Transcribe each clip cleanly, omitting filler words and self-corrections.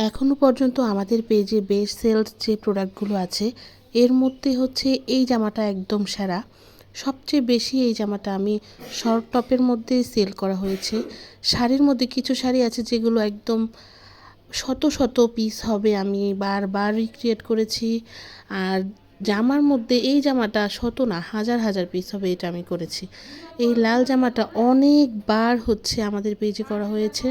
এখনও পর্যন্ত আমাদের পেজে বেস্ট সেলস যে প্রোডাক্টগুলো আছে এর মধ্যে হচ্ছে এই জামাটা একদম সেরা। সবচেয়ে বেশি এই জামাটা আমি শর্ট টপের মধ্যে সেল করা হয়েছে। শাড়ির মধ্যে কিছু শাড়ি আছে যেগুলো একদম শত শত পিস হবে, আমি বারবার রিক্রিয়েট করেছি। আর জামার মধ্যে এই জামাটা শত না হাজার হাজার পিস হবে, এটা আমি করেছি। এই লাল জামাটা অনেকবার হচ্ছে আমাদের পেজে করা হয়েছে।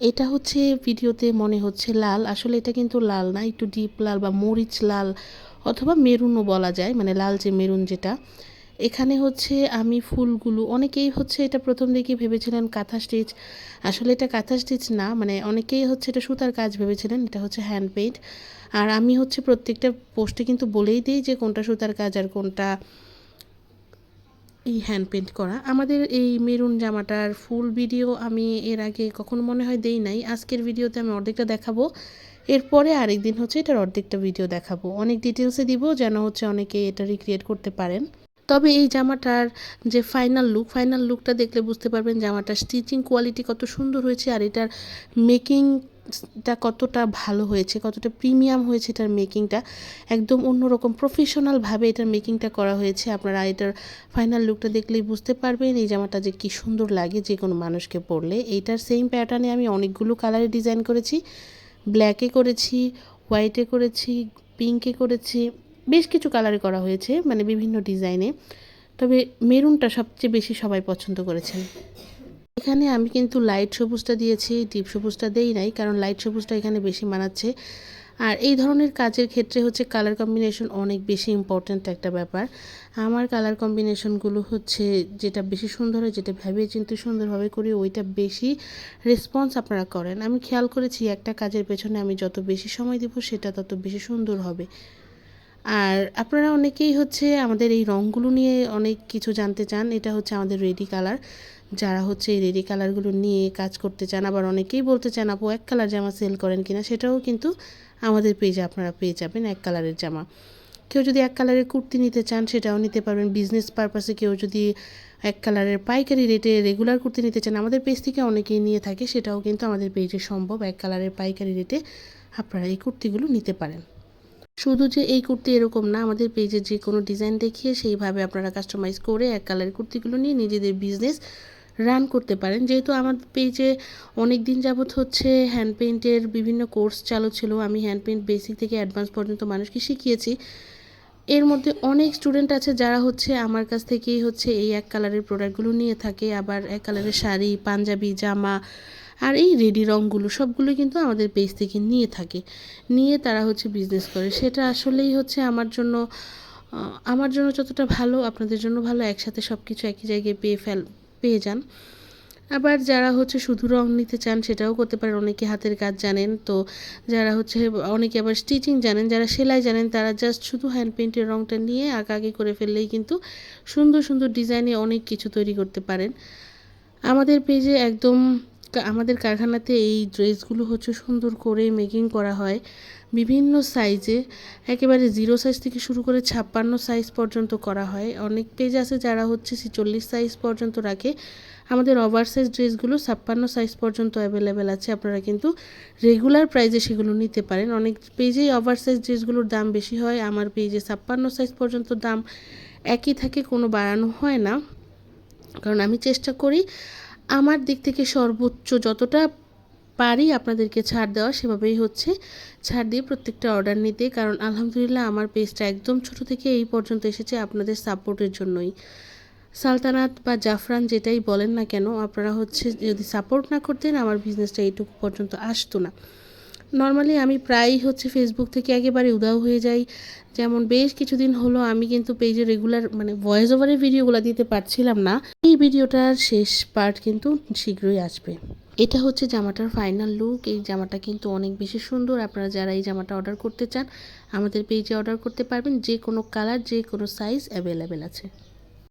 এটা হচ্ছে ভিডিওতে মনে হচ্ছে লাল, আসলে এটা কিন্তু লাল না, একটু ডিপ লাল বা মরিচ লাল অথবা মেরুনও বলা যায়, মানে লাল যে মেরুন যেটা। এখানে হচ্ছে আমি ফুলগুলো, অনেকেই হচ্ছে এটা প্রথম দিকে ভেবেছিলেন কাঁথা স্টিচ, আসলে এটা কাঁথা স্টিচ না, মানে অনেকেই হচ্ছে এটা সুতার কাজ ভেবেছিলেন, এটা হচ্ছে হ্যান্ড পেইন্ট। আর আমি হচ্ছে প্রত্যেকটা পোস্টে কিন্তু বলেই দিই যে কোনটা সুতার কাজ আর কোনটা এই হ্যান্ড পেইন্ট করা। আমাদের এই মেরুন জামাটার ফুল ভিডিও আমি এর আগে কখনো মনে হয় দেই নাই। আজকের ভিডিওতে আমি অর্ধেকটা দেখাবো, এরপরে আরেকদিন হচ্ছে এটার অর্ধেকটা ভিডিও দেখাবো, অনেক ডিটেলসে দিব যেন হচ্ছে অনেকে এটা রিক্রিয়েট করতে পারেন। তবে এই জামাটার যে ফাইনাল লুকটা দেখলে বুঝতে পারবেন জামাটার স্টিচিং কোয়ালিটি কত সুন্দর হয়েছে, আর এটার মেকিংটা কতটা ভালো হয়েছে, কতটা প্রিমিয়াম হয়েছে এটার মেকিংটা। একদম অন্যরকম প্রফেশনালভাবে এটার মেকিংটা করা হয়েছে। আপনারা এটার ফাইনাল লুকটা দেখলেই বুঝতে পারবেন এই জামাটা যে কী সুন্দর লাগে যে কোনো মানুষকে পরলে। এইটার সেম প্যাটার্নে আমি অনেকগুলো কালারে ডিজাইন করেছি, ব্ল্যাকে করেছি, হোয়াইটে করেছি, পিঙ্কে করেছি, বেশ কিছু কালারে করা হয়েছে, মানে বিভিন্ন ডিজাইনে। তবে মেরুনটা সবচেয়ে বেশি সবাই পছন্দ করেছেন। এখানে আমি কিন্তু লাইট সবুজটা দিয়েছি, ডিপ সবুজটা দেই নাই, কারণ লাইট সবুজটা এখানে বেশি মানাচ্ছে। আর এই ধরনের কাজের ক্ষেত্রে হচ্ছে কালার কম্বিনেশন অনেক বেশি ইম্পর্ট্যান্ট একটা ব্যাপার। আমার কালার কম্বিনেশনগুলো হচ্ছে যেটা বেশি সুন্দর হয়, যেটা ভেবে চিন্তে সুন্দরভাবে করি, ওইটা বেশি রেসপন্স আপনারা করেন। আমি খেয়াল করেছি একটা কাজের পেছনে আমি যত বেশি সময় দেব সেটা তত বেশি সুন্দর হবে। আর আপনারা অনেকেই হচ্ছে আমাদের এই রঙগুলো নিয়ে অনেক কিছু জানতে চান। এটা হচ্ছে আমাদের রেডি কালার, যারা হচ্ছে এই রেডি কালারগুলো নিয়ে কাজ করতে চান। আবার অনেকেই বলতে চান আপু এক কালার জামা সেল করেন কিনা, সেটাও কিন্তু আমাদের পেজে আপনারা পেয়ে যাবেন এক কালারের জামা। কেউ যদি এক কালারের কুর্তি নিতে চান সেটাও নিতে পারবেন বিজনেস পারপাসে। কেউ যদি এক কালারের পাইকারি রেটে রেগুলার কুর্তি নিতে চান, আমাদের পেজ থেকে অনেকেই নিয়ে থাকে, সেটাও কিন্তু আমাদের পেজে সম্ভব। এক কালারের পাইকারি রেটে আপনারা এই কুর্তিগুলো নিতে পারেন। শুধু যে এই কুর্তি এরকম না, আমাদের পেজে যে কোনো ডিজাইন দেখিয়ে সেইভাবে আপনারা কাস্টমাইজ করে এক কালারের কুর্তিগুলো নিয়ে নিজেদের বিজনেস রান করতে পারেন। যেহেতু আমার পেজে অনেক দিন যাবত হচ্ছে হ্যান্ড পেইন্টের বিভিন্ন কোর্স চালু ছিল, আমি হ্যান্ড পেইন্ট বেসিক থেকে অ্যাডভান্স পর্যন্ত মানুষকে শিখিয়েছি। এর মধ্যে অনেক স্টুডেন্ট আছে যারা হচ্ছে আমার কাছ থেকেই হচ্ছে এই এক কালারের প্রোডাক্টগুলো নিয়ে থাকে। আবার এক কালারের শাড়ি, পাঞ্জাবি, জামা আর এই রেডি রঙগুলো সবগুলো কিন্তু আমাদের পেজ থেকে নিয়ে তারা হচ্ছে বিজনেস করে। সেটা আসলেই হচ্ছে আমার জন্য যতটা ভালো আপনাদের জন্য ভালো, একসাথে সব কিছু একই জায়গায় পেয়ে যান। আবার যারা হচ্ছে শুধু রং নিতে চান সেটাও করতে পারেন, অনেকে হাতের কাজ জানেন, তো যারা হচ্ছে অনেকে আবার স্টিচিং জানেন, যারা সেলাই জানেন, তারা জাস্ট শুধু হ্যান্ড পেইন্টের রংটা নিয়ে আঁকাআঁকি করে ফেললেই কিন্তু সুন্দর সুন্দর ডিজাইনে অনেক কিছু তৈরি করতে পারেন। আমাদের পেজে একদম আমাদের কারখানাতে এই ড্রেসগুলো হচ্ছে সুন্দর করে মেকিং করা হয় বিভিন্ন সাইজে, একেবারে 0 সাইজ থেকে শুরু করে 56 সাইজ পর্যন্ত করা হয়। অনেক পেজ আছে যারা হচ্ছে 46 সাইজ পর্যন্ত রাখে। আমাদের ওভার সাইজ ড্রেসগুলো 56 সাইজ পর্যন্ত অ্যাভেলেবেল আছে, আপনারা কিন্তু রেগুলার প্রাইজে সেগুলো নিতে পারেন। অনেক পেজেই ওভার সাইজ ড্রেসগুলোর দাম বেশি হয়, আমার পেজে 56 সাইজ পর্যন্ত দাম একই থাকে, কোনো বাড়ানো হয় না, কারণ আমি চেষ্টা করি আমার দিক থেকে সর্বোচ্চ যতটা পারি আপনাদেরকে ছাড় দেওয়া, সেভাবেই হচ্ছে ছাড় দিয়ে প্রত্যেকটা অর্ডার নিতে। কারণ আলহামদুলিল্লাহ আমার পেজটা একদম ছোট থেকে এই পর্যন্ত এসেছে আপনাদের সাপোর্টের জন্যই। সালতানাত বা জাফরান যেটাই বলেন না কেন, আপনারা হচ্ছে যদি সাপোর্ট না করতেন আমার বিজনেসটা এইটুকু পর্যন্ত আসতো না। নর্মালি আমি প্রায়ই হচ্ছে ফেসবুক থেকে একেবারে উধাও হয়ে যাই। যেমন বেশ কিছুদিন হলো আমি কিন্তু পেজে রেগুলার মানে ভয়েস ওভারের ভিডিওগুলো দিতে পারছিলাম না। এই ভিডিওটার শেষ পার্ট কিন্তু শীঘ্রই আসবে। এটা হচ্ছে জামাটার ফাইনাল লুক। এই জামাটা কিন্তু অনেক বেশি সুন্দর। আপনারা যারা এই জামাটা অর্ডার করতে চান আমাদের পেজে অর্ডার করতে পারবেন, যে কোনো কালার, যে কোনো সাইজ অ্যাভেলেবেল আছে।